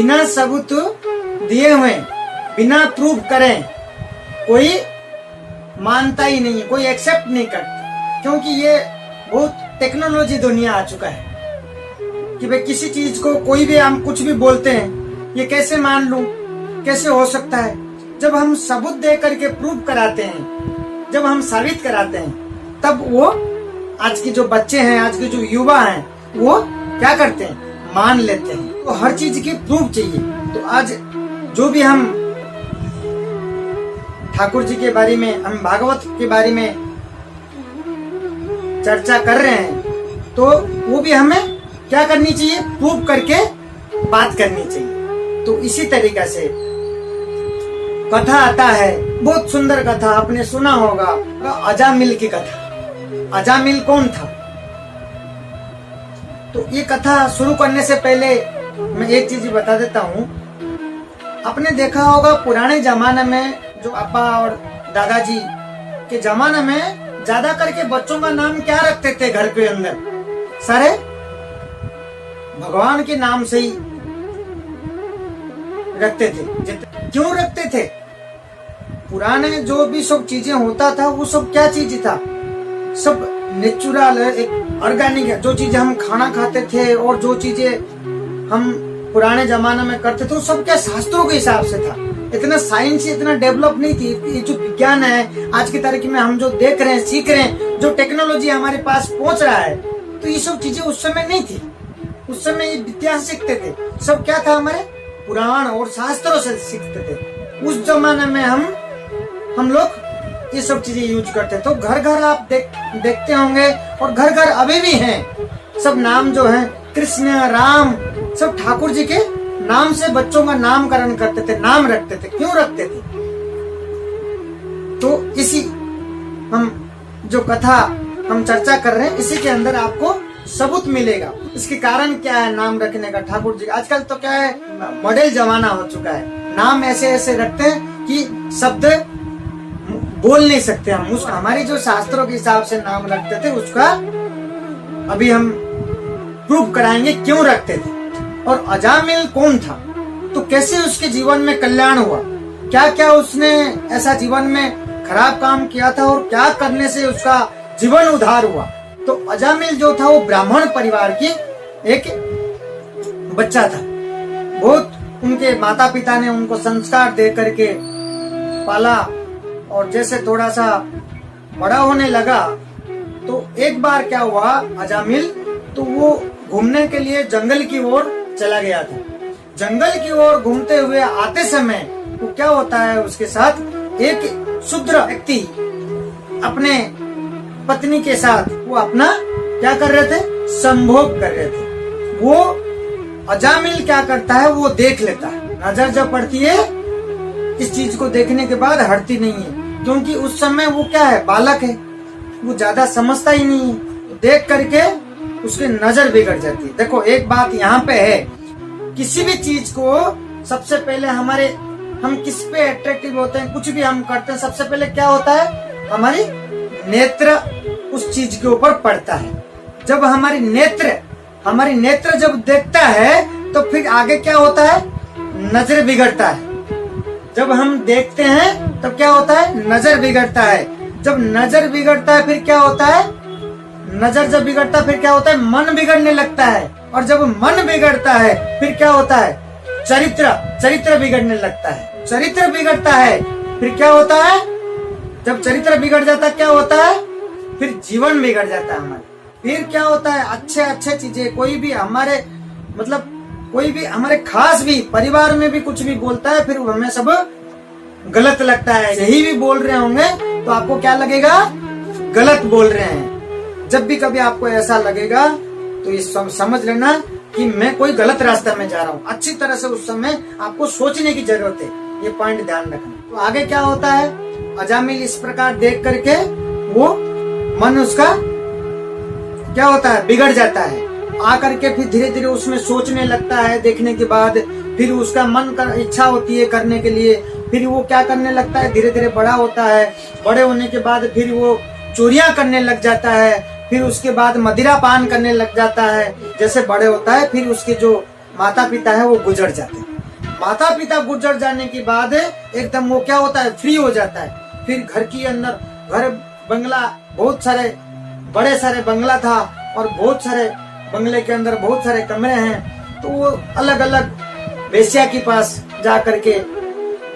बिना सबूत दिए हुए, बिना प्रूव करें कोई मानता ही नहीं है, कोई एक्सेप्ट नहीं करता। क्योंकि ये बहुत टेक्नोलॉजी दुनिया आ चुका है कि भाई किसी चीज को कोई भी हम कुछ भी बोलते हैं, ये कैसे मान लूं, कैसे हो सकता है। जब हम सबूत दे करके प्रूव कराते हैं, जब हम साबित कराते हैं, तब वो आज के जो बच्चे हैं, आज के जो युवा हैं, वो क्या करते हैं, मान लेते हैं। तो हर चीज की प्रूफ चाहिए। तो आज जो भी हम ठाकुर जी के बारे में, हम भागवत के बारे में चर्चा कर रहे हैं, तो वो भी हमें क्या करनी चाहिए, प्रूव करके बात करनी चाहिए। तो इसी तरीके से कथा आता है, बहुत सुंदर कथा आपने सुना होगा, अजामिल की कथा। अजामिल कौन था? तो ये कथा शुरू करने से पहले मैं एक चीज बता देता हूँ। आपने देखा होगा पुराने जमाने में जो अब्बा और दादाजी के जमाने में ज्यादा करके बच्चों का नाम क्या रखते थे घर के अंदर? सारे भगवान के नाम से ही रखते थे। क्यों रखते थे? पुराने जो भी सब चीजें होता था वो सब क्या चीज था? सब नेचुरल, एक ऑर्गेनिक है। जो चीजें हम खाना खाते थे और जो चीजें हम पुराने जमाने में करते थे वो सब क्या शास्त्रों के हिसाब से था। इतना साइंस इतना डेवलप नहीं थी। ये जो विज्ञान है आज की तारीख में हम जो देख रहे हैं, सीख रहे हैं, जो टेक्नोलॉजी हमारे पास पहुंच रहा है, तो ये सब चीजें उस समय नहीं थी। उस समय ये विद्या सीखते थे। सब क्या था, हमारे पुराण और शास्त्रों से सीखते थे। उस जमाने में हम लोग ये सब चीजें यूज करते। तो घर घर आप देखते होंगे, और घर घर अभी भी हैं। सब नाम जो है कृष्ण, राम, सब ठाकुर जी के नाम से बच्चों का नामकरण करते थे, नाम रखते थे। क्यों रखते थे? तो इसी हम जो कथा हम चर्चा कर रहे हैं, इसी के अंदर आपको सबूत मिलेगा। इसके कारण क्या है नाम रखने का ठाकुर जी। आजकल तो क्या है, मॉडल जमाना हो चुका है। नाम ऐसे ऐसे रखते हैं कि शब्द बोल नहीं सकते हम। उसका हमारी जो शास्त्रों के हिसाब से नाम रखते थे, उसका अभी हम प्रूव कराएंगे क्यों रखते थे। और अजामिल कौन था? तो कैसे उसके जीवन में कल्याण हुआ, क्या क्या उसने ऐसा जीवन में खराब काम किया था, और क्या करने से उसका जीवन उद्धार हुआ। तो अजामिल जो था वो ब्राह्मण परिवार की एक बच्चा था। बहुत उनके माता पिता ने उनको संस्कार दे करके पाला, और जैसे थोड़ा सा बड़ा होने लगा तो एक बार क्या हुआ, अजामिल तो वो घूमने के लिए जंगल की ओर चला गया था। जंगल की ओर घूमते हुए आते समय वो क्या होता है, उसके साथ एक शूद्र व्यक्ति अपने पत्नी के साथ वो अपना क्या कर रहे थे, संभोग कर रहे थे। वो अजामिल क्या करता है, वो देख लेता है। नजर जब पड़ती है, इस चीज को देखने के बाद हटती नहीं है, क्योंकि उस समय वो क्या है, बालक है, वो ज्यादा समझता ही नहीं है। देख करके उसकी नजर बिगड़ जाती है। देखो एक बात यहाँ पे है, किसी भी चीज को सबसे पहले हम किस पे अट्रैक्टिव होते हैं, कुछ भी हम करते हैं, सबसे पहले क्या होता है, हमारी नेत्र उस चीज के ऊपर पड़ता है। जब हमारी नेत्र जब देखता है, तो फिर आगे क्या होता है, नजर बिगड़ता है। जब हम देखते हैं तब क्या होता है, नजर बिगड़ता है। जब नजर बिगड़ता है फिर क्या होता है, नजर जब बिगड़ता है फिर क्या होता है, मन बिगड़ने लगता है। और जब मन बिगड़ता है फिर क्या होता है, चरित्र बिगड़ने लगता है। चरित्र बिगड़ता है फिर क्या होता है, जब चरित्र बिगड़ जाता है क्या होता है, फिर जीवन बिगड़ जाता है हमारा। फिर क्या होता है, अच्छे चीजें कोई भी हमारे कोई भी हमारे खास भी परिवार में भी कुछ भी बोलता है, फिर हमें सब गलत लगता है। सही भी बोल रहे होंगे तो आपको क्या लगेगा, गलत बोल रहे हैं। जब भी कभी आपको ऐसा लगेगा तो ये समझ लेना कि मैं कोई गलत रास्ते में जा रहा हूँ। अच्छी तरह से उस समय आपको सोचने की जरूरत है, ये पॉइंट ध्यान रखना। तो आगे क्या होता है, अजामिल इस प्रकार देख करके वो मन उसका क्या होता है, बिगड़ जाता है। आकर के फिर धीरे धीरे उसमें सोचने लगता है। देखने के बाद फिर उसका मन का इच्छा होती है करने के लिए, फिर वो क्या करने लगता है, धीरे धीरे बड़ा होता है। बड़े होने के बाद फिर वो चोरियां करने लग जाता है। फिर उसके बाद मदिरा पान करने लग जाता है। जैसे बड़े होता है फिर उसके जो माता पिता है वो गुजर जाते हैं। माता पिता गुजर जाने के बाद एकदम वो क्या होता है, फ्री हो जाता है। फिर घर के अंदर घर बंगला, बहुत सारे बड़े सारे बंगला था और बहुत सारे बंगले के अंदर बहुत सारे कमरे हैं। तो वो अलग अलग वेश्या के पास जा करके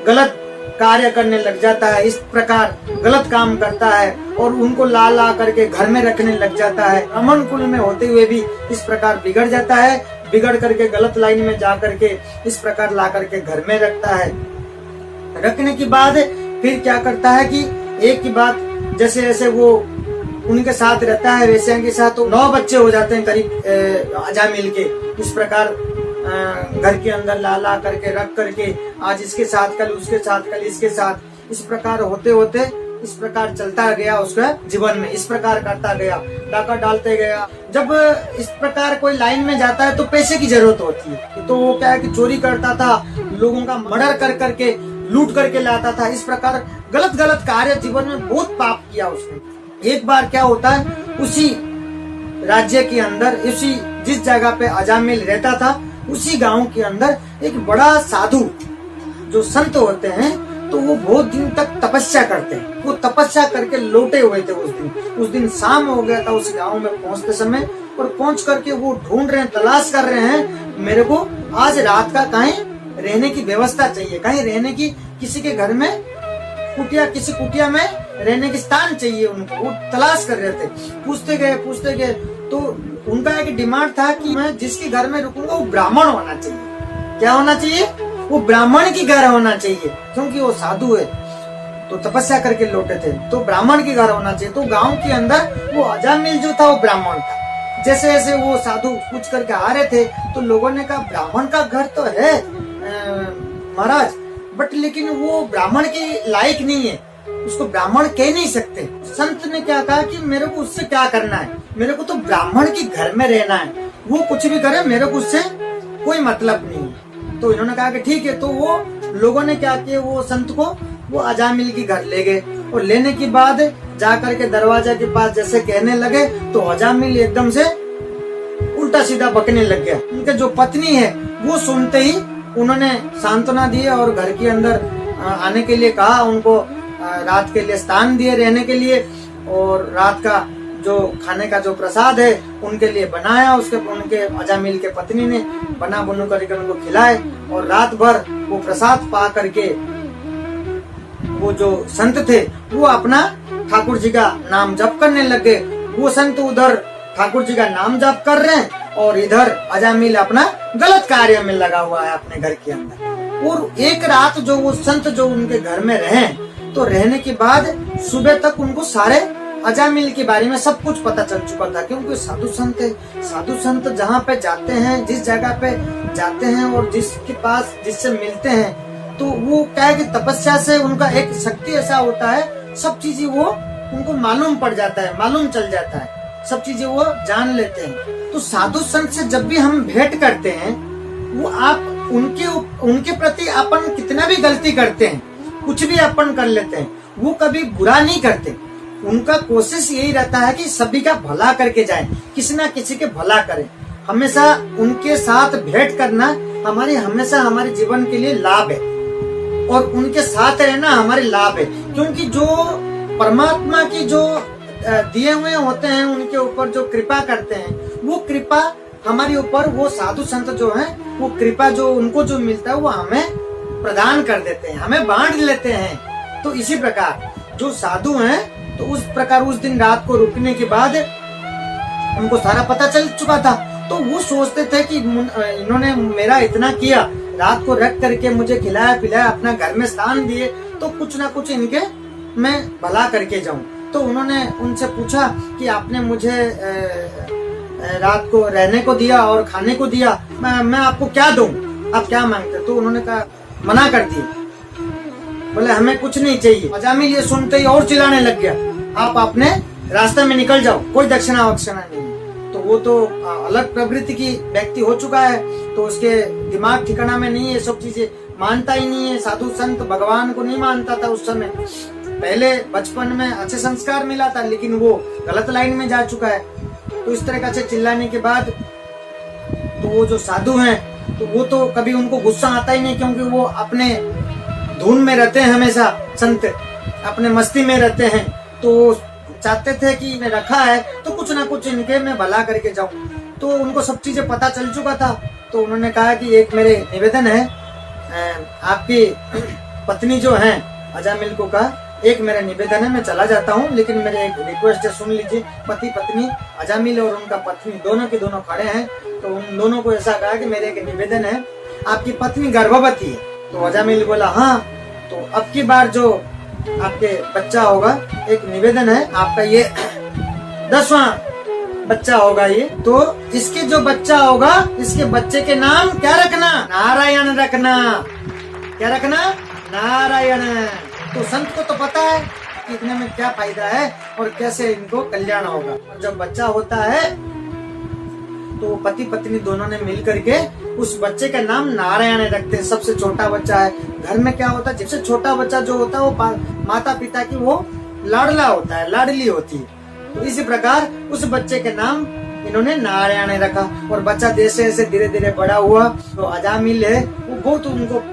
गलत कार्य करने लग जाता है, इस प्रकार गलत काम करता है और उनको ला ला करके घर में रखने लग जाता है। अमन कुल में होते हुए भी इस प्रकार बिगड़ जाता है, बिगड़ करके गलत लाइन में जा करके इस प्रकार ला करके घर में रखता है। रखने के बाद फिर क्या करता है कि एक की बात जैसे जैसे वो उनके साथ रहता है वेश्या के साथ, तो 9 बच्चे हो जाते हैं करीब अजामिल के। इस प्रकार घर के अंदर ला ला करके रख करके आज इसके साथ, कल उसके साथ, कल इसके साथ, इस प्रकार होते होते इस प्रकार चलता गया उसका जीवन में, इस प्रकार करता गया, डाका डालते गया। जब इस प्रकार कोई लाइन में जाता है तो पैसे की जरूरत होती है, तो वो क्या है कि चोरी करता था, लोगों का मर्डर कर करके लूट करके लाता था। इस प्रकार गलत गलत कार्य जीवन में बहुत पाप किया उसने। एक बार क्या होता है, उसी राज्य के अंदर, उसी जिस जगह पे अजामिल रहता था उसी गांव के अंदर एक बड़ा साधु जो संत होते हैं, तो वो बहुत दिन तक तपस्या करते हैं। वो तपस्या करके लौटे हुए थे उस दिन शाम हो गया था उस गांव में पहुंचते समय, और पहुंच करके वो ढूंढ रहे हैं, तलाश कर रहे हैं, मेरे को आज रात का कहीं रहने की व्यवस्था चाहिए, कहीं रहने की, किसी के घर में कुटिया, किसी कुटिया में रहने की स्थान चाहिए उनको। वो तलाश कर रहे थे, पूछते गए तो उनका एक डिमांड था कि मैं जिसके घर में रुकूंगा वो ब्राह्मण होना चाहिए। क्या होना चाहिए? वो ब्राह्मण की घर होना चाहिए, क्योंकि वो साधु है तो तपस्या करके लौटे थे, तो ब्राह्मण की घर होना चाहिए। तो गांव के अंदर वो अजामिल जो था वो ब्राह्मण था। जैसे जैसे वो साधु पूछ करके आ रहे थे तो लोगों ने कहा ब्राह्मण का घर तो है महाराज, बट लेकिन वो ब्राह्मण के लायक नहीं है, उसको ब्राह्मण कह नहीं सकते। संत ने क्या कहा कि मेरे को उससे क्या करना है, मेरे को तो ब्राह्मण के घर में रहना है, वो कुछ भी करे मेरे को उससे कोई मतलब नहीं है। तो इन्होंने कहा कि ठीक है। तो वो लोगों ने क्या किया, वो संत को वो अजामिल के घर ले गए, और लेने के बाद जाकर के दरवाजा के पास जैसे कहने लगे तो अजामिल एकदम से उल्टा सीधा बकने लग गया। उनके जो पत्नी है वो सुनते ही उन्होंने सांत्वना दी और घर के अंदर आने के लिए कहा, उनको रात के लिए स्थान दिए रहने के लिए, और रात का जो खाने का जो प्रसाद है उनके लिए बनाया, उनके अजामिल के पत्नी ने बना बनू करके उनको खिलाए, और रात भर वो प्रसाद पा करके वो जो संत थे वो अपना ठाकुर जी का नाम जप करने लगे। वो संत उधर ठाकुर जी का नाम जप कर रहे हैं और इधर अजामिल अपना गलत कार्य में लगा हुआ है अपने घर के अंदर। और एक रात जो वो संत जो उनके घर में रहे, तो रहने के बाद सुबह तक उनको सारे अजामिल के बारे में सब कुछ पता चल चुका था, क्योंकि साधु संत है। साधु संत जहाँ पे जाते हैं, जिस जगह पे जाते हैं और जिसके पास जिससे मिलते हैं, तो वो क्या है कि तपस्या से उनका एक शक्ति ऐसा होता है, सब चीजें वो उनको मालूम पड़ जाता है, मालूम चल जाता है, सब चीजें वो जान लेते हैं। तो साधु संत से जब भी हम भेंट करते हैं, वो आप उनके प्रति अपन कितना भी गलती करते हैं, कुछ भी अपन कर लेते हैं, वो कभी बुरा नहीं करते। उनका कोशिश यही रहता है कि सभी का भला करके जाए, किसी ना किसी के भला करें। हमेशा उनके साथ भेंट करना हमेशा हमारे जीवन के लिए लाभ है, और उनके साथ रहना हमारे लाभ है, क्योंकि जो परमात्मा की जो दिए हुए होते हैं, उनके ऊपर जो कृपा करते हैं, वो कृपा हमारे ऊपर, वो साधु संत जो हैं, वो कृपा जो उनको जो मिलता है वो हमें प्रदान कर देते हैं, हमें बांट लेते हैं। तो इसी प्रकार जो साधु हैं, तो उस प्रकार उस दिन रात को रुकने के बाद उनको सारा पता चल चुका था। तो वो सोचते थे कि इन्होंने मेरा इतना किया, रात को रख करके मुझे खिलाया पिलाया, अपना घर में स्थान दिए, तो कुछ ना कुछ इनके मैं भला करके जाऊं। तो उन्होंने उनसे पूछा कि आपने मुझे रात को रहने को दिया और खाने को दिया, मैं आपको क्या दूं, आप क्या मांगते? तो उन्होंने कहा, मना कर दिया, बोले हमें कुछ नहीं चाहिए। अजामिल ये सुनते ही और चिल्लाने लग गया, आप अपने रास्ते में निकल जाओ, कोई दक्षिणा वक्षिणा नहीं। तो वो तो अलग प्रवृत्ति की व्यक्ति हो चुका है, तो उसके दिमाग ठिकाना में नहीं है, सब चीजें मानता ही नहीं है। साधु संत भगवान को नहीं मानता था उस समय, पहले बचपन में अच्छे संस्कार मिला था, लेकिन वो गलत लाइन में जा चुका है। तो इस तरह का चिल्लाने के बाद तो वो जो साधु हैं तो वो तो कभी उनको गुस्सा आता ही नहीं, क्योंकि वो अपने धुन में रहते हैं, हमेशा संत अपने मस्ती में रहते हैं। तो चाहते थे कि इन्हें रखा है तो कुछ ना कुछ इनके मैं भला करके जाऊं। तो उनको सब चीजें पता चल चुका था। तो उन्होंने कहा कि एक मेरे निवेदन है, आपकी पत्नी जो है अजामिल को कहा, एक मेरा निवेदन है, मैं चला जाता हूँ, लेकिन मेरे एक रिक्वेस्ट है, सुन लीजिए। पति पत्नी अजामिल और उनका पत्नी दोनों के दोनों खड़े हैं। तो उन दोनों को ऐसा कहा कि मेरे एक निवेदन है, आपकी पत्नी गर्भवती है। तो अजामिल बोला हाँ, तो अब की बार जो आपके बच्चा होगा, एक निवेदन है आपका, ये 10वां बच्चा होगा ये, तो इसके जो बच्चा होगा, इसके बच्चे के नाम क्या रखना? नारायण रखना। क्या रखना? नारायण। तो संत को तो पता है कि इतने में क्या फायदा है और कैसे इनको कल्याण होगा। और जब बच्चा होता है तो पति पत्नी दोनों ने मिल करके उस बच्चे का नाम नारायण रखते हैं। सबसे छोटा बच्चा है, घर में क्या होता है, सबसे छोटा बच्चा जो होता है वो माता पिता की वो लाडला होता है, लाडली होती है। तो इसी प्रकार उस बच्चे के नाम इन्होंने नारायण रखा। और बच्चा जैसे जैसे धीरे धीरे बड़ा हुआ, तो अजामिल है वो बहुत उनको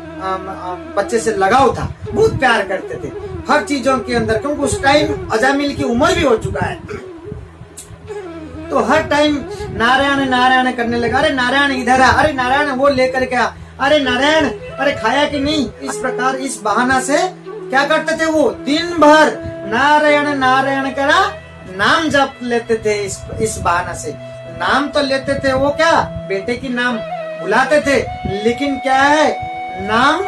बच्चे से लगाव था, बहुत प्यार करते थे हर चीजों के अंदर, क्योंकि उस टाइम अजामिल की उम्र भी हो चुका है। तो हर टाइम नारायण नारायण करने लगा। अरे नारायण इधर आ, अरे नारायण वो लेकर के आ, अरे नारायण अरे खाया कि नहीं। इस प्रकार इस बहाना से क्या करते थे वो, दिन भर नारायण नारायण करा नाम जप लेते थे। इस बहाना से नाम तो लेते थे, वो क्या बेटे की नाम बुलाते थे, लेकिन क्या है, नाम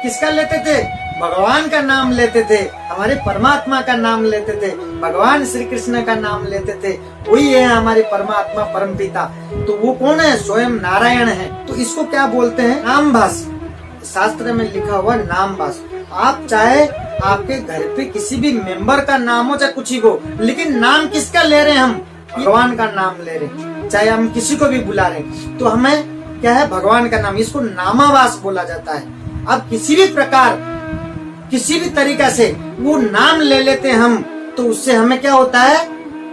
किसका लेते थे? भगवान का नाम लेते थे, हमारे परमात्मा का नाम लेते थे, भगवान श्री कृष्ण का नाम लेते थे। वही है हमारे परमात्मा परम पिता। तो वो कौन है? स्वयं नारायण है। तो इसको क्या बोलते हैं? नाम भास। शास्त्र में लिखा हुआ नाम भास। आप चाहे आपके घर पे किसी भी मेंबर का नाम हो, चाहे कुछ ही हो, लेकिन नाम किसका ले रहे हैं? हम भगवान का नाम ले रहे हैं। चाहे हम किसी को भी बुला रहे हैं तो हमें क्या है? भगवान का नाम। इसको नामावास बोला जाता है। अब किसी भी प्रकार किसी भी तरीका से वो नाम ले लेते हैं हम, तो उससे हमें क्या होता है?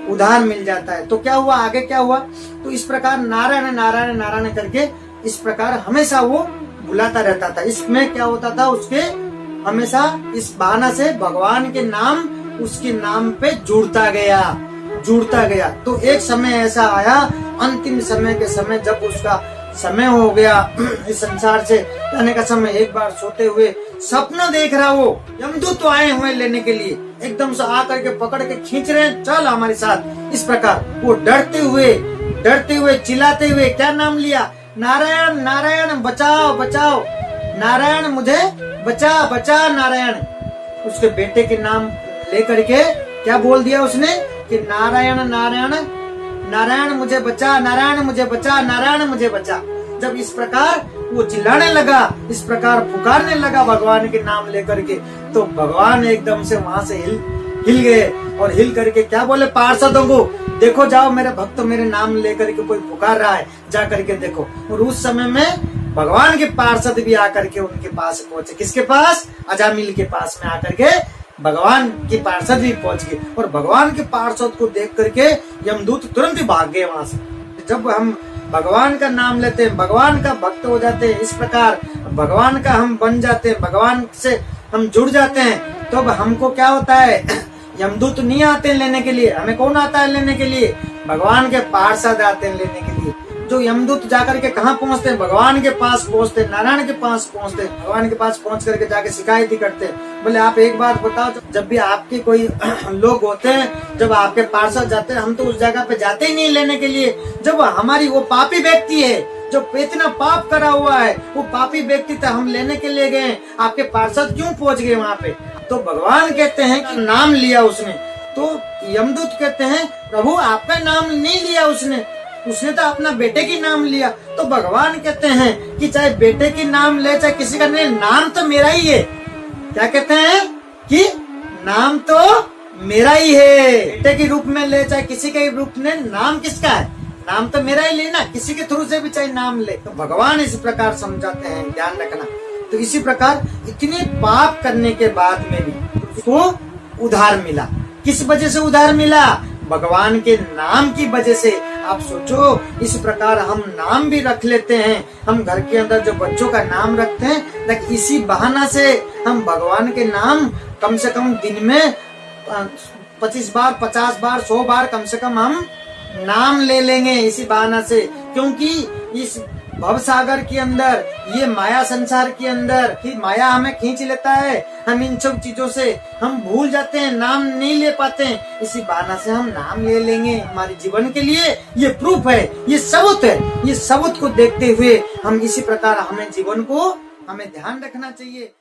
उद्धार मिल जाता है। तो क्या हुआ, आगे क्या हुआ? तो इस प्रकार नारायण नारायण नारायण करके इस प्रकार हमेशा वो बुलाता रहता था। इसमें क्या होता था, उसके हमेशा इस बहाना से भगवान के नाम उसके नाम पे जुड़ता गया। तो एक समय ऐसा आया, अंतिम समय के समय, जब उसका समय हो गया इस संसार से जाने का समय, एक बार सोते हुए सपना देख रहा, वो यमदूत तो आए हुए लेने के लिए, एकदम से आकर के पकड़ के खींच रहे हैं, चल हमारे साथ। इस प्रकार वो डरते हुए चिल्लाते हुए क्या नाम लिया? नारायण नारायण बचाओ बचाओ, नारायण मुझे बचा नारायण। उसके बेटे के नाम लेकर के क्या बोल दिया उसने कि नारायण नारायण नारायण मुझे बचा, नारायण मुझे बचा, नारायण मुझे बचा। जब इस प्रकार वो चिल्लाने लगा, इस प्रकार पुकारने लगा भगवान के नाम लेकर के, तो भगवान एकदम से वहां से हिल गए और हिल करके क्या बोले पार्षदों को, देखो जाओ मेरे भक्त मेरे नाम लेकर के कोई पुकार रहा है, जा करके देखो। और उस समय में भगवान के पार्षद भी आकर के उनके पास पहुंचे। किसके पास? अजामिल के पास में आकर के भगवान के पार्षद भी पहुंच गए। और भगवान के पार्षद को देख करके यमदूत तुरंत ही भाग गए वहां से। जब हम भगवान का नाम लेते हैं, भगवान का भक्त हो जाते हैं, इस प्रकार भगवान का हम बन जाते हैं, भगवान से हम जुड़ जाते हैं, तो अब हमको क्या होता है? यमदूत नहीं आते लेने के लिए। हमें कौन आता है लेने के लिए? भगवान के पार्षद आते हैं लेने के लिए। जो यमदूत जाकर के कहाँ पहुँचते हैं? भगवान के पास पहुँचते, नारायण के पास पहुँचते, भगवान के पास पहुँच करके जाके शिकायत ही करते हैं। बोले आप एक बात बताओ, जब भी आपके कोई लोग होते हैं, जब आपके पार्षद जाते हैं, हम तो उस जगह पे जाते ही नहीं लेने के लिए। जब हमारी वो पापी व्यक्ति है, जो इतना पाप करा हुआ है, वो पापी व्यक्ति था, हम लेने के लिए गए, आपके पार्षद क्यों पहुँच गए वहाँ पे? तो भगवान कहते हैं कि नाम लिया उसने। तो यमदूत कहते हैं प्रभु आपका नाम नहीं लिया उसने तो अपना बेटे की नाम लिया। तो भगवान कहते हैं कि चाहे बेटे की नाम ले चाहे किसी का नहीं, नाम तो मेरा ही है। क्या कहते हैं कि नाम तो मेरा ही है। बेटे के रूप में ले चाहे किसी के रूप में, नाम किसका है? नाम तो मेरा ही लेना, किसी के थ्रू से भी चाहे नाम ले। तो भगवान इस प्रकार समझाते हैं, ध्यान रखना। तो इसी प्रकार इतने पाप करने के बाद में भी उसको उद्धार मिला। किस वजह से उद्धार मिला? भगवान के नाम की वजह से। आप सोचो, इस प्रकार हम नाम भी रख लेते हैं। हम घर के अंदर जो बच्चों का नाम रखते हैं, लेकिन इसी बहाना से हम भगवान के नाम कम से कम दिन में 25 बार, 50 बार, 100 बार कम से कम हम नाम ले लेंगे इसी बहाना से। क्योंकि इस भव सागर के अंदर, ये माया संसार के अंदर कि माया हमें खींच लेता है। हम इन सब चीजों से हम भूल जाते हैं, नाम नहीं ले पाते हैं। इसी बहाना से हम नाम ले लेंगे हमारे जीवन के लिए। ये प्रूफ है, ये सबूत है। ये सबूत को देखते हुए हम इसी प्रकार हमें जीवन को हमें ध्यान रखना चाहिए।